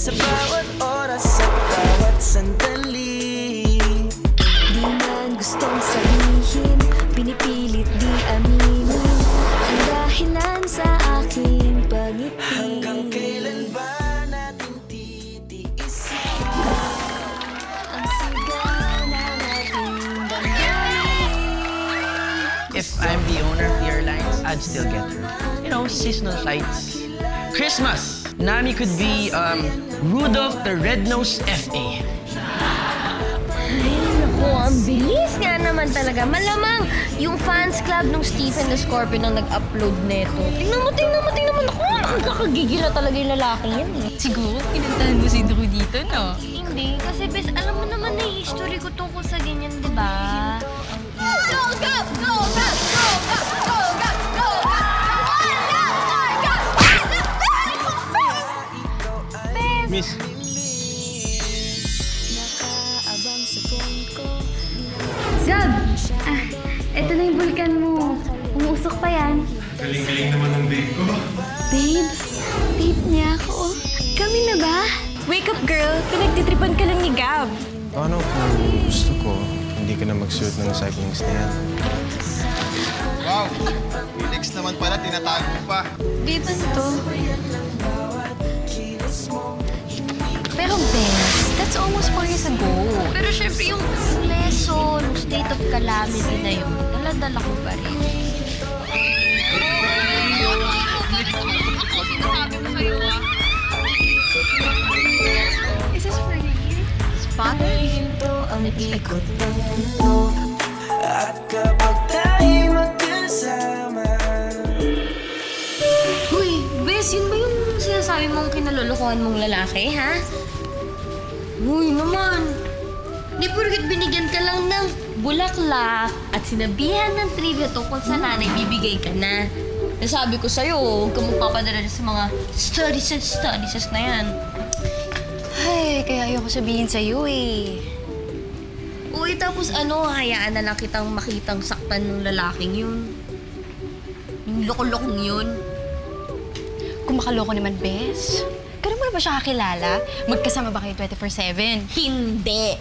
Sa bawat oras at bawat sandali. Di man gustong sabihin, pinipilit di aminin ang dahilan sa aking pagngiti. Hanggang kailan ba natin titiisin ang sigaw na ating damdamin? If I'm the owner of the airlines, I'd still get her. You know, seasonal flights. Christmas! Nami could be, Rudolph the Red-Nosed F.A. Ay, naku, ang bilis nga naman talaga. Malamang yung fans club ng Stephen the Scorpion ang nag-upload nito. Tingnan mo. Naku, ang kakagigil na talaga yung lalaki yan eh. Siguro, pinuntahan mo si Drew dito, no? Hindi, kasi bes, alam mo naman na yung history ko tungkol sa ganyan, di ba? Go, go, go, go, go, go, go, go, go, Miss, Nakaabang sa phone ko. Gab! Eto na yung vulkan mo. Umuusok pa yan. Galing-galing naman ng babe ko. Babe, babe niya ako. Kami na ba? Wake up, girl! Pinagtitripan ka lang ni Gab. Paano kung gusto ko, hindi ka na magsuot ng cycling stand? Wow! Felix naman pala, tinatago mo pa. Babe, ano to? Pero Bes, that's almost 4 years ago. Pero syempre yung lesson, yung state of calamity na yun, daladala ko pa rin. Is this for you? Ito ang ikot ng mundo. At kapag tayo magkasama. Uy, Bes, yun ba yung sinasabi mong kinalolokohan mong lalaki, ha? Uy, naman. Di porket binigyan ka lang ng bulaklak at sinabihan ng trivia tungkol sa nanay, bibigay ka na. Nasabi ko sa'yo, huwag ka magpapadala sa mga studies na yan. Ay, kaya ayoko sabihin sa'yo eh. Uy, tapos hayaan na lang kitang makitang saktan ng lalaking yun. Yung loko-lokong yun. Kung makaloko naman, Bes. Ganun mo na ba siya kakilala? Magkasama ba kayo 24/7? Hindi.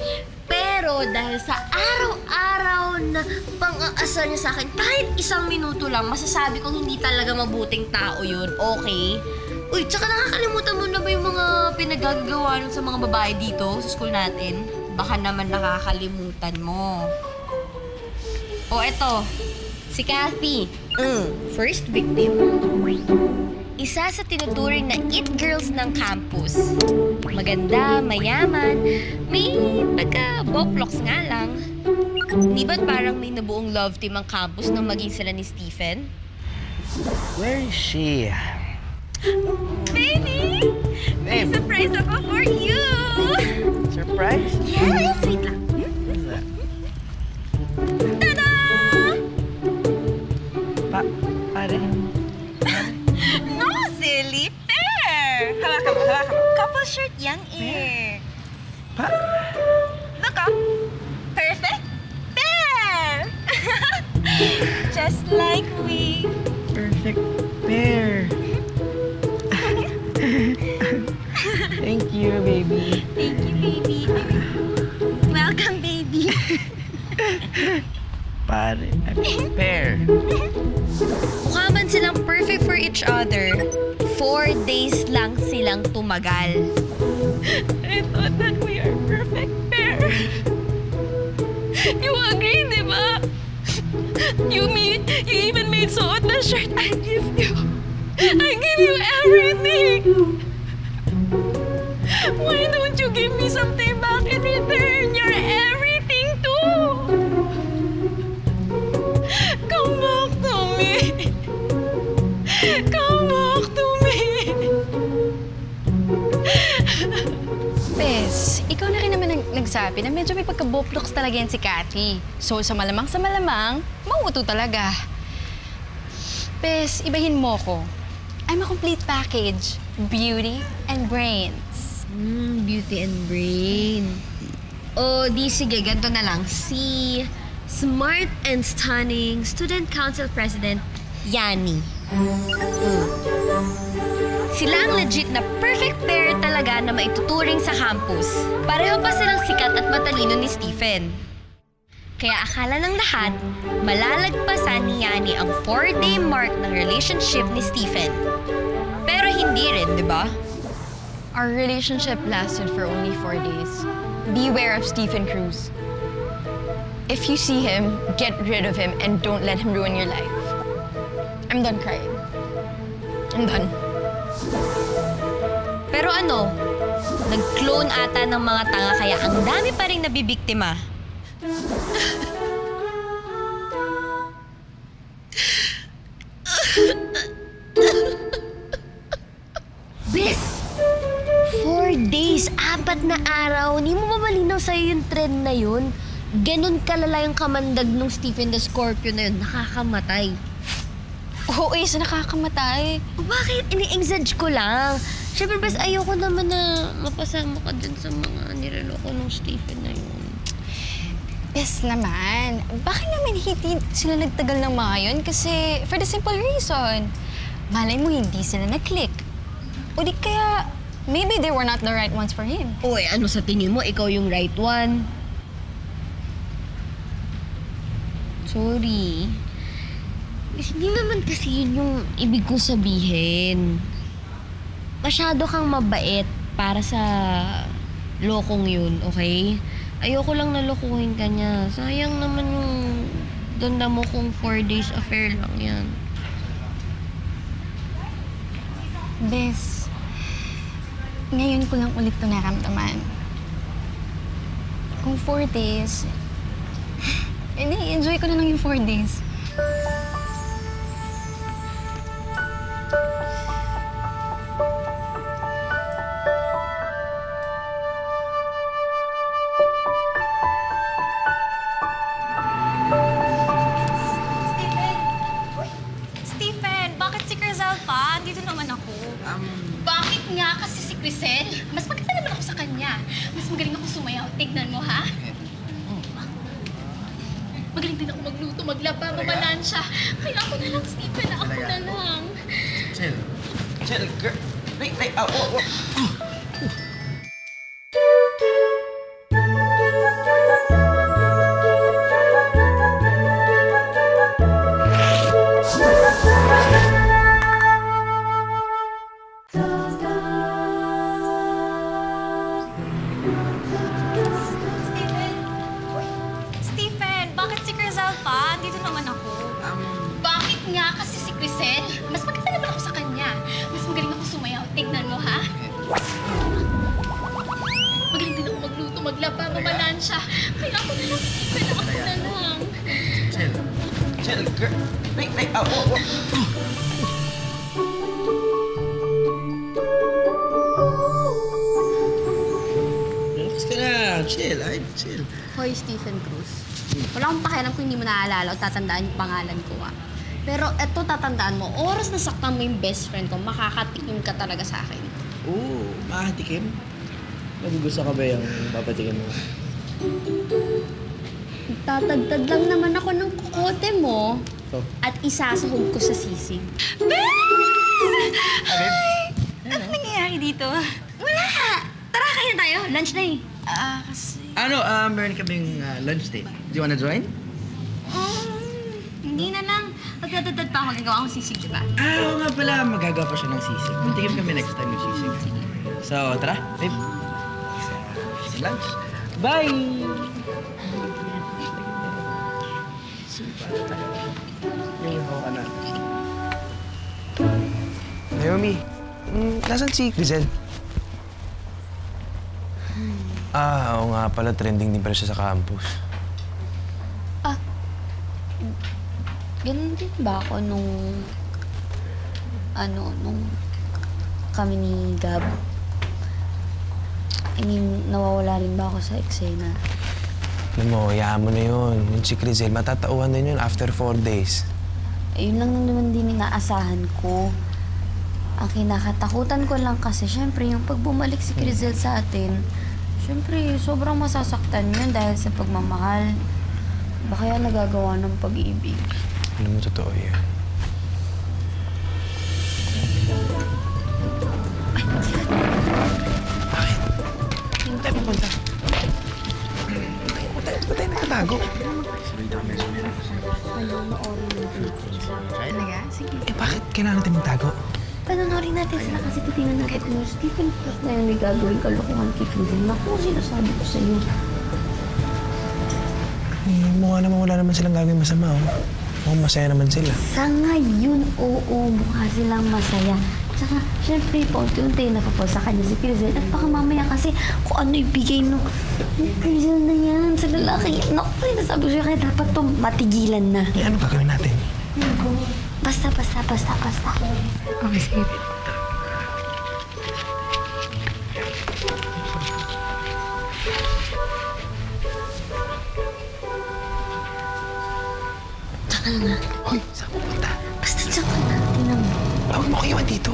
Pero dahil sa araw-araw na pang-aasar niya sa akin, kahit 1 minuto lang, masasabi kong hindi talaga mabuting tao yun, okay? Uy, tsaka nakakalimutan mo na ba yung mga pinagagawa nun sa mga babae dito sa school natin? Baka naman nakakalimutan mo. O, eto. Si Kathy. First victim. Isa sa tinuturing na it girls ng campus. Maganda, mayaman, may pagka-boplox nga lang. Di ba't parang may nabuong love team ang campus nang maging sila ni Stephen? where is she? Baby! May Babe. surprise ako for you! Surprise? Yes! Wait lang. What's that? Tada! Pare? No, silly! Fair! Hawakan mo. Couple shirt yan eh. Look up. Perfect? Fair! Just like we. Perfect pair. Thank you, baby. Thank you, baby. Welcome, baby. Pare, pair. Mukha man silang perfect for each other, 4 days lang silang tumagal. I thought that we are perfect pair. You agree, di ba? You even made suot na shirt I give you. I give you everything. Why don't you give me something back in return? You're everything too. Come back to me. Come back to me. Bes, ikaw na rin naman nagsabi na medyo may pagka-boplox talaga yan si Kathy. So, sa malamang, mauuto talaga. Bes, ibahin mo ko. I'm a complete package. Beauty and brains. Beauty and brain. O, di sige, ganito na lang. Si smart and stunning Student Council President, Yani. Sila ang legit na perfect pair talaga na maituturing sa campus. Pareho pa silang sikat at matalino ni Stephen. Kaya akala ng lahat, malalagpasan ni Yani ang 4-day mark ng relationship ni Stephen. Pero hindi rin, di ba? Our relationship lasted for only 4 days. Beware of Stephen Cruz. If you see him, get rid of him and don't let him ruin your life. I'm done crying. I'm done. Pero ano, nag-clone ata ng mga tanga kaya ang dami pa rin nabibiktima. Bes! 4 days, 4 na araw. Hindi mo mamalinaw sa'yo yung trend na yun. Ganon kalala yung kamandag nung Stephen the Scorpio na yun. Nakakamatay. Oo, isa nakakamatay. Bakit? Ini-exage ko lang. Siyempre, bes, ayoko naman na mapasama ka dun sa mga niloloko nung Stephen na yun. Bes naman. Bakit naman hindi sila nagtagal ng mga yun? Kasi for the simple reason, malay mo hindi sila nag-click. O di kaya, maybe they were not the right ones for him. Uy, ano sa tingin mo? Ikaw yung right one? Sorry. Hindi naman kasi yun yung ibig kong sabihin. Masyado kang mabait para sa lokong yun, okay? Ayoko lang nalokohin ka niya. Sayang naman yung ganda mo kung 4 days affair lang yan. Bes, ngayon ko lang ulit ito naramdaman. Kung 4 days, enjoy ko na lang yung 4 days. Stephen, bakit si Crisel pa? Dito naman ako. Bakit nga kasi si Crisel? Mas maganda naman ako sa kanya. Mas magaling ako sumayaw. Tignan mo, ha? Magaling din ako magluto, maglaba, mamalansya. Kaya ako na lang, Stephen. Ako na lang. Chill. Chill, girl. Wait, oh. Stephen, bakit si Crisel pa? Dito naman ako. Bakit nga kasi si Crisel? Mas maganda naman ako sa kanya. Mas magaling ako sumayaw. Tignan mo, ha? Magaling din ako magluto, maglaba, mamalansya. Kaya ako na lang, Stephen. Ako na lang. Chill. Chill, girl. Wait, oh. Relax ka na. Chill, chill. Hoy, Stephen Cruz. Wala akong pakialam kung hindi mo naaalala o tatandaan yung pangalan ko, ah. Pero eto, tatandaan mo, oras na saktan mo yung best friend ko, makakatikim ka talaga sa akin. Oo, makakatikim. Nagugusto ka ba yung papatikim mo? Tatagtad lang naman ako ng kukote mo at isasahog ko sa sisig. Ay! Ano nangyayari dito? Wala! Tara, kain tayo. Lunch na eh. Kasi... Meron kaming lunch date. Do you wanna join? Hindi na lang. Magdadadad pa ako. Nagawa akong sisig, diba? Oo nga pala, magagawa pa siya ng sisig. Patikim kami next time yung sisig. So, tara, babe. Sa lunch. Bye! Naomi, nasan si Crisel? Oo nga pala, trending din pala siya sa campus. Ganun din ba ako nung kami ni Gab? I mean, nawawala rin ba ako sa eksena? Alam mo, hayaan mo na yun. Yung si Crisel, matatauhan din yun after 4 days. Ayun lang naman din inaasahan ko. Ang kinakatakutan ko lang kasi, syempre, yung pag bumalik si Crisel sa atin, syempre, sobrang masasaktan yun dahil sa pagmamahal. Ba kaya nagagawa ng pag-ibig? Alam mo, totoo yan. panonoorin natin sila. Talaga? Sige. Eh, bakit kailangan natin magtago? Panonoorin natin sila kasi titingnan natin kung Stephen Cruz na yung may gagawin kalokohan kay Cruzen. Naku, sinasabi ko sa iyo. Eh, mukha naman wala naman silang gagawin masama, oh. Mukhang masaya naman sila. Sa ngayon, oo, mukha silang masaya. Tsaka, syempre, paunti-unti napapal sa kanya si Cruzen. At baka mamaya kasi kung ano ibigay no Cruzen na yan sa lalaki. Naku, nasabi ko siya kaya dapat to matigilan na. Eh, ano gagawin natin? Basta. Okay, sige. Tsaka lang nga. Hoy, saan pupunta? Basta tsaka na. Tingnan mo. Huwag mo kiwan dito.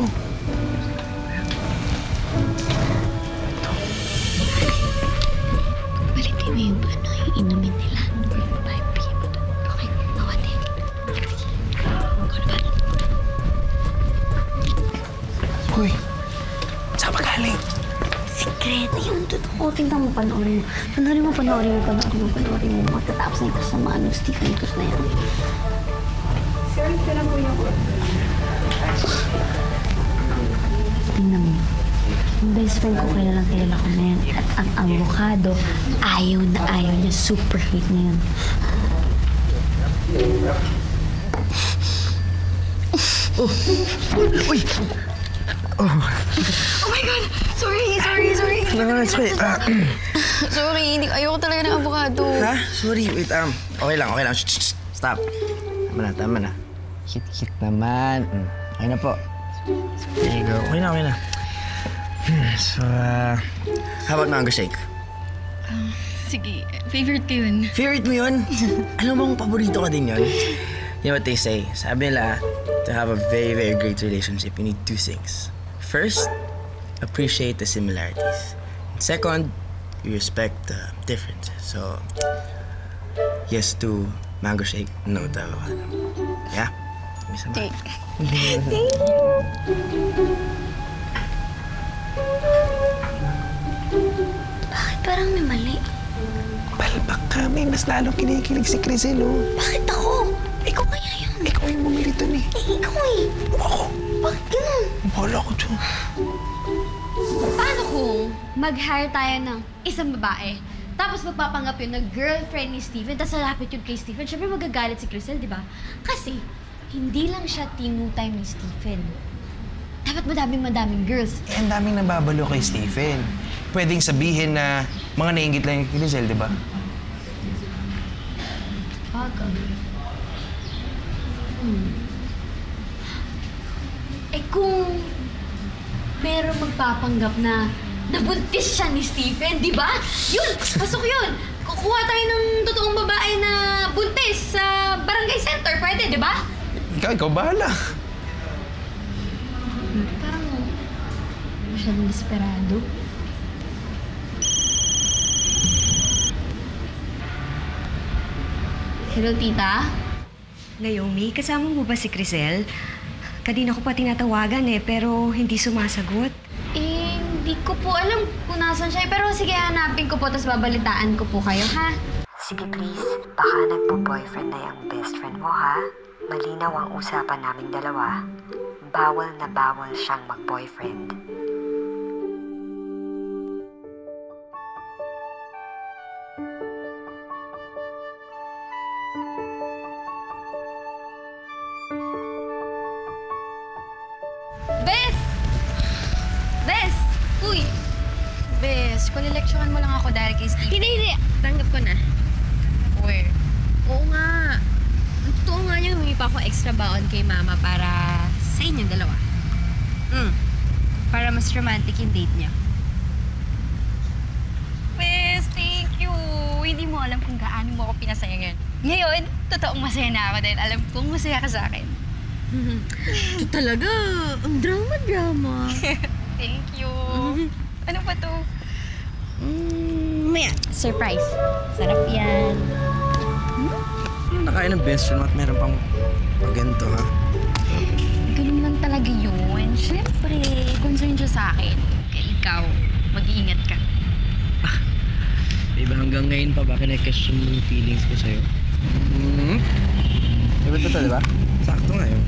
Balitin mo yung yung inumin nila. Okay, mawate. Ikaw na ba? Hoy, saan ka galing? Sikreto yun. Totoo. Tingnan mo, panoorin mo. Panoorin mo. Magtatapos na yung kasamaan ng Stephen Cruz na yan. Tingnan mo. Yung best friend ko kilala ko na yan. At ang avocado, ayaw na ayaw niya. Super hate niya yun. Uy! Oh my God! Sorry. No, it's okay. Sorry, ayoko talaga ng avocado. Ha? Sorry, wait, okay lang. Shh. Stop. Tama na. Hit naman. Okay na po. There you go. Okay na. So, how about mango shake? Sige, favorite ko yun. Favorite mo yun? Alam mo kung paborito ka din yun? You know what they say? Sabi nila, to have a very, very great relationship, you need two things. First, appreciate the similarities. And second, you respect the differences. So, yes to mango shake, no to avocado. Yeah? Thank Bakit parang may mali? Palpak ka, may mas lalong kinikilig si Crisel, oh. Bakit ako? Ikaw kaya yun. Ikaw yung bumili dun, eh. Ikaw eh. Ako. Bakit ganun? Bahala ko dyan. Paano kung mag-hire tayo ng isang babae, tapos magpapanggap yun na girlfriend ni Stephen, tapos lalapit yun kay Stephen, syempre magagalit si Crisel, di ba? Kasi, hindi lang siya team time ni Stephen. Dapat madaming girls. Eh, ang daming nababalo kay Stephen. Pwedeng sabihin na mga nainggit lang yung Crisel, di ba? Eh kung merong magpapanggap na nabuntis siya ni Stephen, di ba? Yun! Pasok yun! Kukuha tayo ng totoong babae na buntis sa barangay center. Pwede, di ba? Ikaw bahala. Parang masyadong desperado. Hello, tita? Naomi, kasama mo ba si Crisel? Kanina ko pa tinatawagan pero hindi sumasagot. Eh, hindi ko po alam kung nasan siya. Pero sige, hanapin ko po, tapos babalitaan ko po kayo, ha? Sige please, baka nagpo-boyfriend na yung best friend mo ha? Malinaw ang usapan naming dalawa. Bawal na bawal siyang mag-boyfriend. Kulileksyonan mo lang ako dahil kay Steve. Hindi. Tanggap ko na. Uy. Oo nga. Totoo nga niya, humingi pa ako extra baon kay mama para sa inyong dalawa. Para mas romantic yung date niya. Bes, thank you. Hindi mo alam kung gaano mo ako pinasaya ngayon. Ngayon, totoong masaya na ako dahil alam kong masaya ka sa akin. Ito talaga, ang drama. Thank you. Ano ba to? Maya, surprise. Sarap yan. Nakain ng best friend at meron pang ganito, ha? Ganun lang talaga yun. Siyempre, concern siya sa akin. Kaya ikaw, mag-iingat ka. Diba hanggang ngayon pa ba kinay-question mo yung feelings ko sa'yo? Favorite ko to, di ba? Sakto nga yun.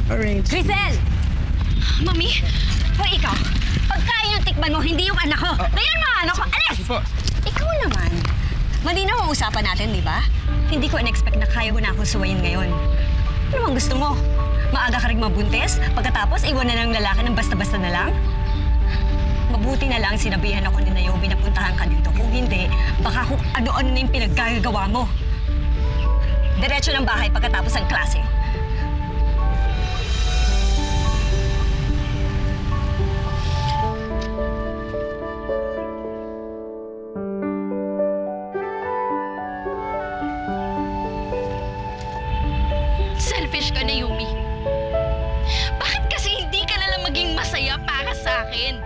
Orange. Crisel! Mami, hoy ikaw, pagkain yung tikman mo, hindi yung anak ko. Ngayon mga anak ko, alis! Ikaw naman. Malinaw ang usapan natin, di ba? Hindi ko in-expect na kaya mo na akong suwayin ngayon. Ano bang gusto mo? Maaga ka rin mabuntis, pagkatapos iwan na ng lalaki ng basta-basta na lang? Mabuti na lang sinabihan ako ni Naomi na puntahan ka dito. Kung hindi, baka kung ano-ano na yung pinaggagawa mo. Diretso ng bahay pagkatapos ng klase. Selfish ka, Naomi. Bakit kasi hindi ka na lang maging masaya para sa akin?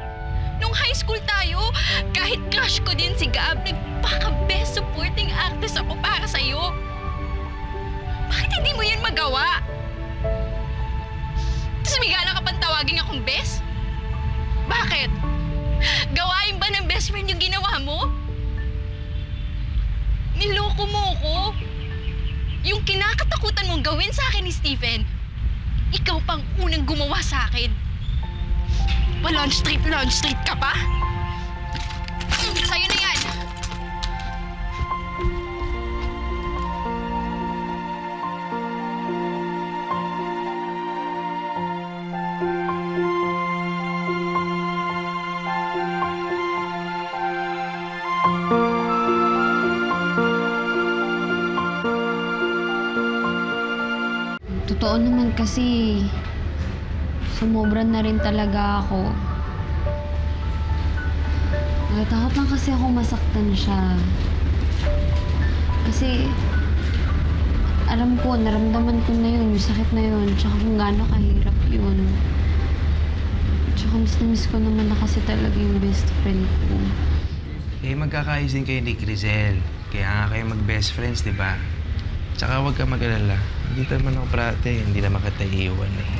Nung high school tayo, kahit crush ko din si Gab, nagpaka-best supporting actress ako para sa'yo. Bakit hindi mo yan magawa? Tapos may gana ka pang tawagin akong best? Bakit? Gawain ba ng best friend yung ginawa mo? Niloko mo ko. Yung kinakatakutan mong gawin sa akin ni Stephen, ikaw pang unang gumawa sa akin. Lunch treat ka pa? Sa'yo na yan. Totoo naman kasi, sumobra na rin talaga ako. Takot lang kasi ako masaktan siya. Kasi, alam ko, naramdaman ko na yun, yung sakit na yun, tsaka kung gaano kahirap yun. Tsaka miss ko naman na kasi talaga yung best friend ko. Eh, magkakaayos din kayo ni Crisel. Kaya nga kayo mag-best friends, di ba? Tsaka huwag ka mag-alala. Hindi naman ako parate, hindi naman kita iiwan eh.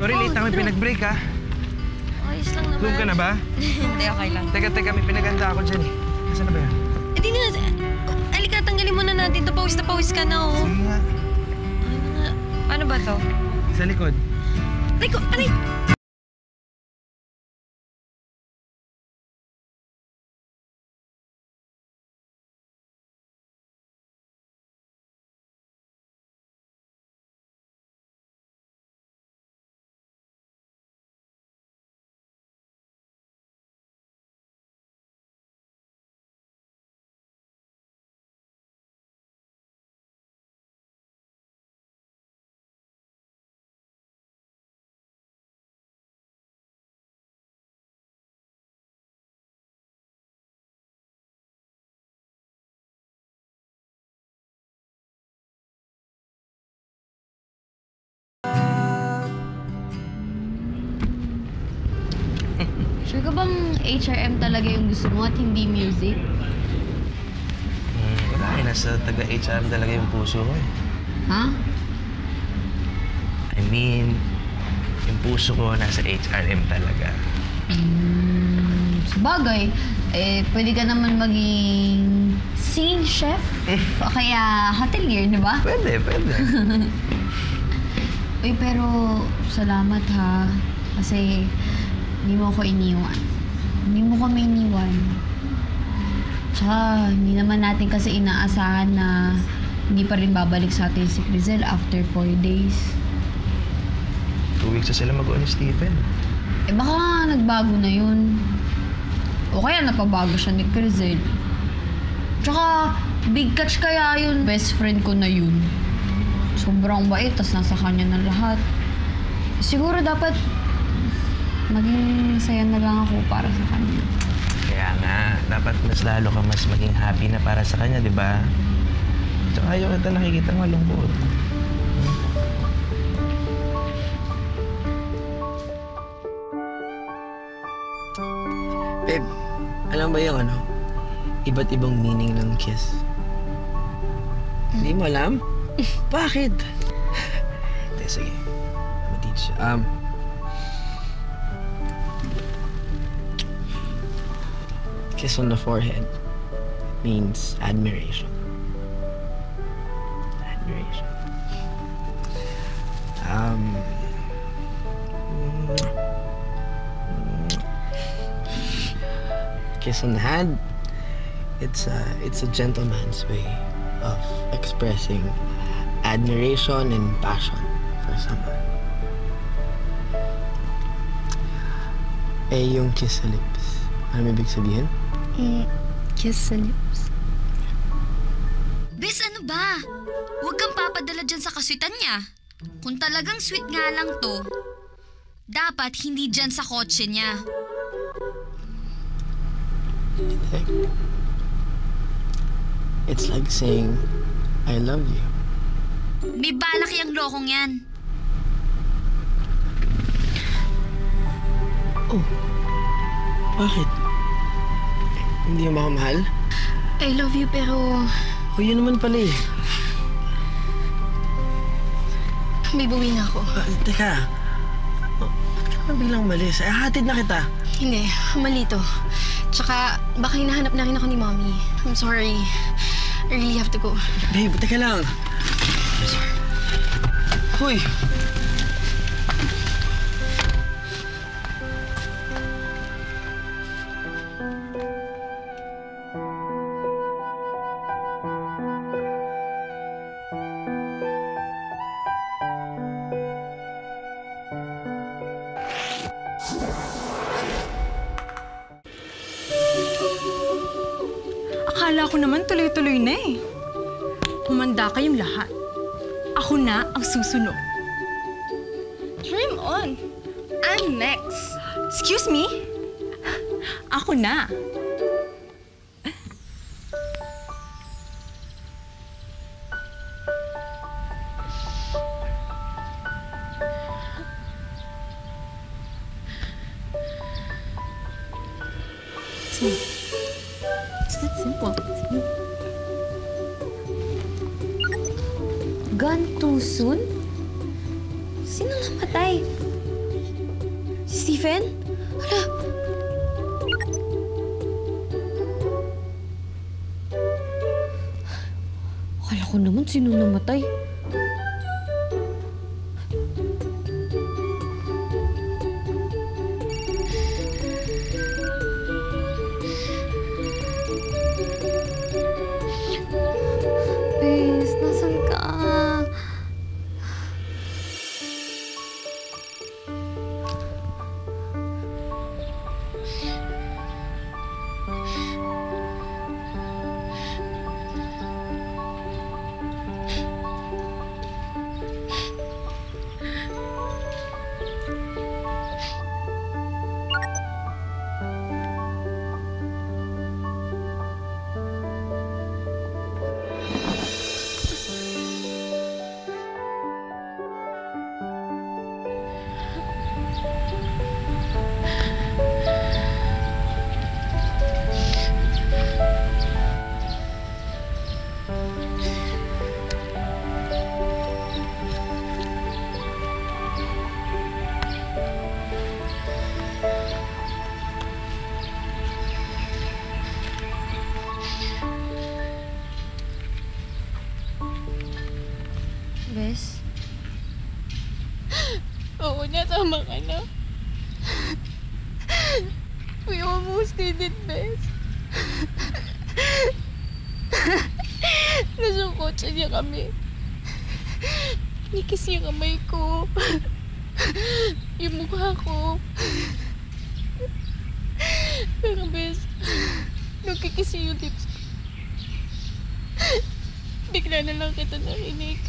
Sorry, late na kami pinag-break, ha? Ayos lang naman. Nag-room ka na ba? Hindi, okay lang. Teka, may pinaganda ako dyan eh. Nasaan na ba yan? Hindi na. Alika, tanggalin muna natin. Na pawis ka na, oh. Sige nga. Paano ba to? Sa likod. Aray! Sure ka bang HRM talaga yung gusto mo at hindi music? Wala eh. Nasa taga-HRM talaga yung puso ko eh. Ha? I mean, yung puso ko nasa HRM talaga. Sabagay, pwede ka naman maging scene chef o kaya hotelier, di ba? Pwede. Uy, pero salamat ha. Kasi hindi mo ako iniwan. Hindi mo kami iniwan. Tsaka, hindi naman natin kasi inaasahan na hindi pa rin babalik sa atin si Crizel after 4 days. 2 weeks na sila mag-on ni Stephen. Baka nagbago na yun. O kaya napabago siya ni Crizel. Tsaka, big catch kaya yun. Best friend ko na yun. Sobrang bait, tas nasa kanya na lahat. Siguro dapat maging saya na lang ako para sa kanya. Kaya nga, dapat mas lalo ka mas maging happy na para sa kanya, di ba? Tsaka ayaw kita nakikita malungkot. Babe, alam ba yung iba't ibang meaning ng kiss? Hindi mo alam? Bakit? Sige, ma-teach you. Kiss on the forehead means admiration. Admiration. Kiss on the hand. It's a gentleman's way of expressing admiration and passion for someone. Yung kiss sa lips. Ano ibig sabihin? Kiss sa lips. Bes, ano ba? Huwag kang papadala dyan sa kaswitan niya. Kung talagang sweet nga lang to, dapat hindi dyan sa kotse niya. It's like saying, I love you. May balak yung lokong yan. Oh, bakit? Hindi mo makamahal? I love you, pero... Oh, yun naman pala eh. May buwi na ako. Teka. Ba't ka naman bilang malis? Hatid na kita. Hindi, mali to. Tsaka, baka hinahanap na rin ako ni Mommy. I'm sorry. I really have to go. Babe, teka lang. Hoy! Akala ko naman tuloy-tuloy na eh. Humanda kayong lahat. Ako na ang susunod. Dream on. I'm next. Excuse me? Ako na. Gone too soon? Sino namatay? Si Stephen? Akala ko naman sino namatay. Bes, nasan ka? Bes? Oo na, tama ka na. We almost did it, Bes. Nasa kotse niya kami. Kinikis niya kamay ko. Yung mukha ko. Pero, Bes, nung kikis niya yung lips ko, bigla na lang kita narinig.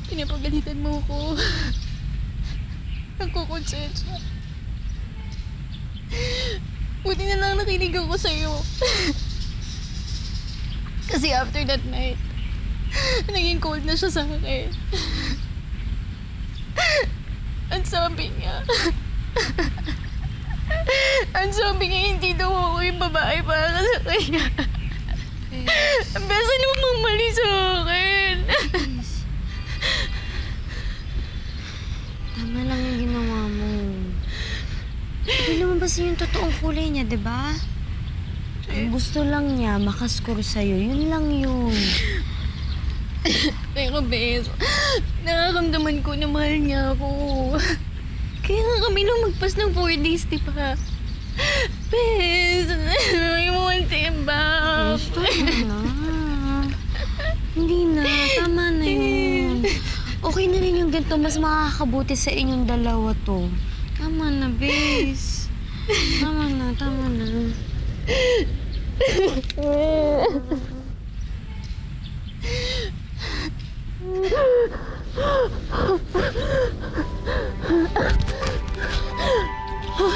Pinapagalitan mo ko. Nagkukonsensya. Buti na lang nakinig ako sa'yo. Kasi after that night, naging cold na siya sa akin. Ang sabi niya, hindi daw ako yung babae para sa kanya. Bes, ano bang mali sa akin? Tama lang yung ginawa mo. Hindi naman kasi yung totoong kulay niya, di ba? Ang gusto lang niya, makascore sa'yo. Yun lang yun. Pero, Bes, nararamdaman ko na mahal niya ako. Kaya nga kami nung magpas ng 4 days, di ba? Bes, may one ba? Bes, tama na. Hindi na, tama na yun. Okay na rin yung ganito. Mas makakabuti sa inyong dalawa to. Tama na, Bes. Tama na, tama na.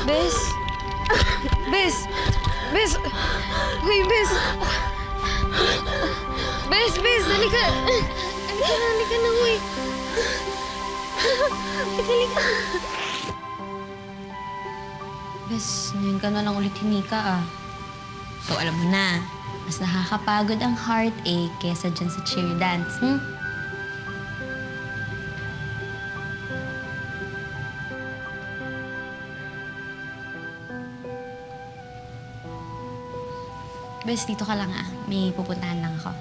Bes! Bes! Bes! Uy, Bes! Bes, Bes! Halika! Halika na, uy! Halika! Bes, ngayon ka na lang ulit hinika, ah. So, alam mo na, mas nakakapagod ang heartache kesa dyan sa cheer dance, Bes, dito ka lang, ah. May pupuntahan lang ako.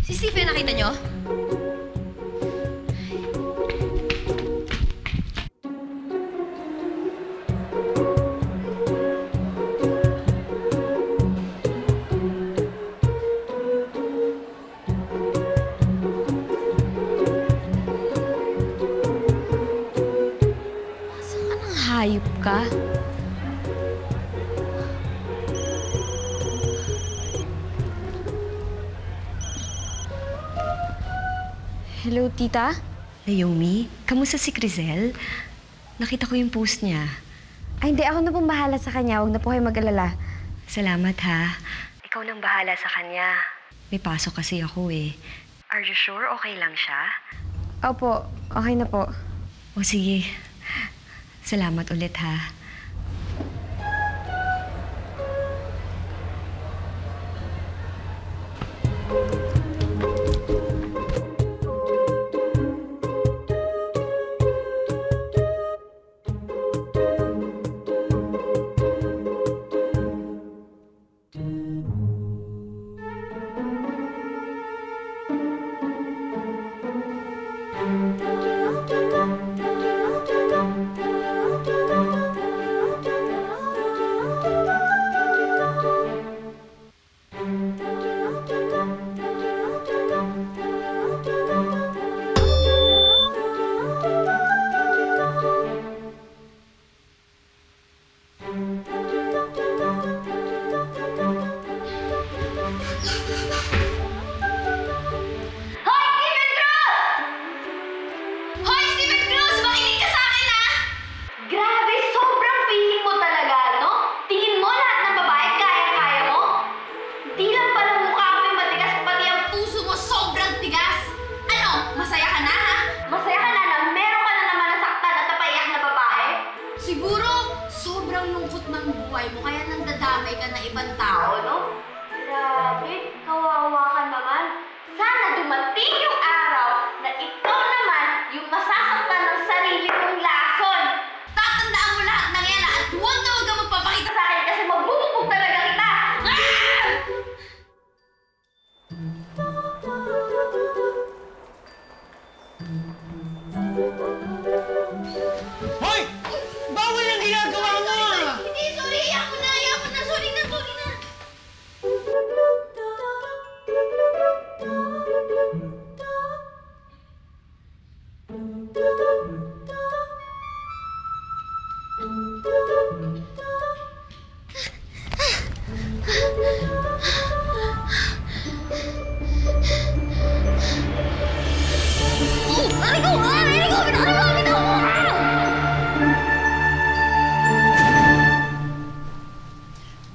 Si Stephen, nakita nyo? Saan ka nang hayop ka? Hello, tita? Naomi, kamusta si Crizel? Nakita ko yung post niya. Ay, hindi. Ako na pong bahala sa kanya. Huwag na po kayo mag-alala. Salamat, ha? Ikaw nang bahala sa kanya. May pasok kasi ako, eh. Are you sure okay lang siya? Opo, okay na po. O sige. Salamat ulit, ha?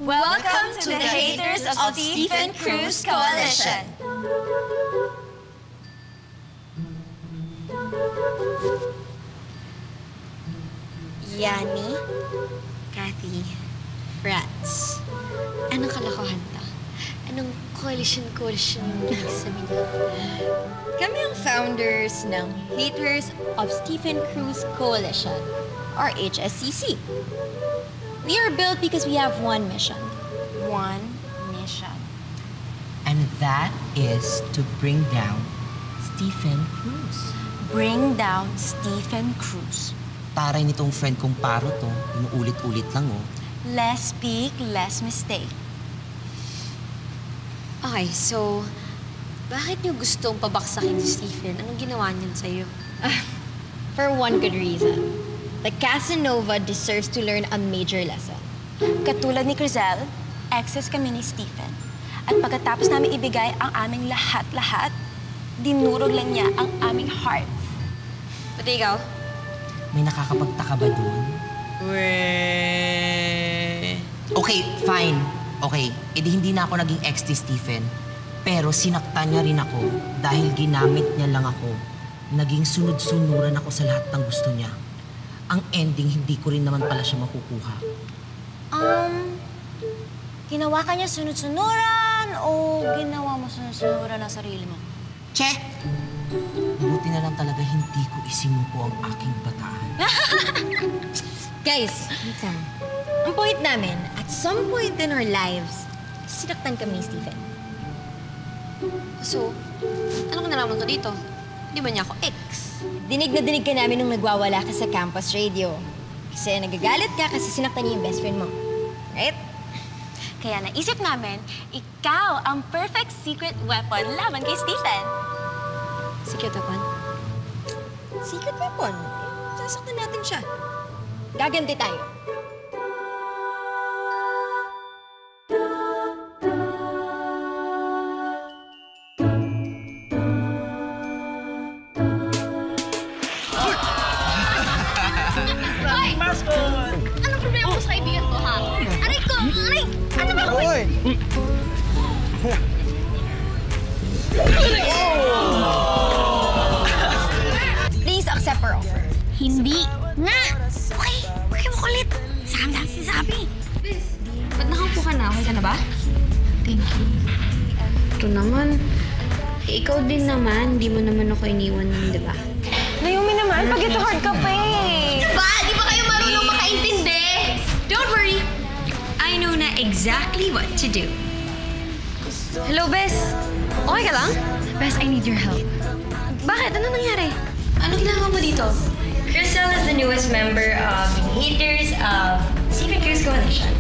Welcome to the haters of Stephen Cruz Coalition. Yani, Kathy, Rats. Anong kalokohan to? Anong coalition sabi niyo? Kami ang founders ng Haters of Stephen Cruz Coalition, or HSCC. We are built because we have one mission. One mission. And that is to bring down Stephen Cruz. Bring down Stephen Cruz. Taray nitong friend kong paro to, inuulit-ulit lang oh. Less speak, less mistake. Okay, so, bakit niyo gustong pabaksakin si Stephen? Anong ginawa niyan sa'yo? For one good reason. The Casanova deserves to learn a major lesson. Katulad ni Crizel, exes kami ni Stephen. At pagkatapos namin ibigay ang aming lahat-lahat, dinurog lang niya ang aming hearts. Pati ikaw? May nakakapagtaka ba dun? Okay, fine. Okay, edi hindi na ako naging ex ni Stephen. Pero sinaktan niya rin ako dahil ginamit niya lang ako. Naging sunod-sunuran ako sa lahat ng gusto niya. Ang ending, hindi ko rin naman pala siya makukuha. Ginawa ka niya sunod-sunuran o ginawa mo sunod-sunuran ang sarili mo? Che! Buti na lang talaga hindi ko isinuko ang aking bataan. Guys, listen. Ang point namin, at some point in our lives, sinaktan kami ni Stephen. So, ano ka nalaman to dito? Di ba niya ako ex? Dinig na dinig ka namin nung nagwawala ka sa campus radio. Kasi nagagalit ka kasi sinaktan niya yung best friend mo. Right? Kaya naisip namin, ikaw ang perfect secret weapon laban kay Stephen. Secret weapon? Secret weapon? Sasaktan natin siya. Gaganti tayo. Hoy! Please accept her offer. Hindi nga! Okay, okay mo kulit. Saan lang sinasabi? Ba't nakaupo ka na? Okay ka na ba? Thank you. Ito naman. Ikaw din naman. Di mo naman ako iniwan nun, di ba? Naomi naman, pag ito hard ka pa eh. Diba? Di ba kayo marunong makaintindi? Don't worry. I know na exactly what to do. Hello, Bes. Okay ka lang? Bes, I need your help. Bakit? Ano nangyari? Ano ginagawa mo dito? Crystal is the newest member of Haters of Stephen Cruz Coalition.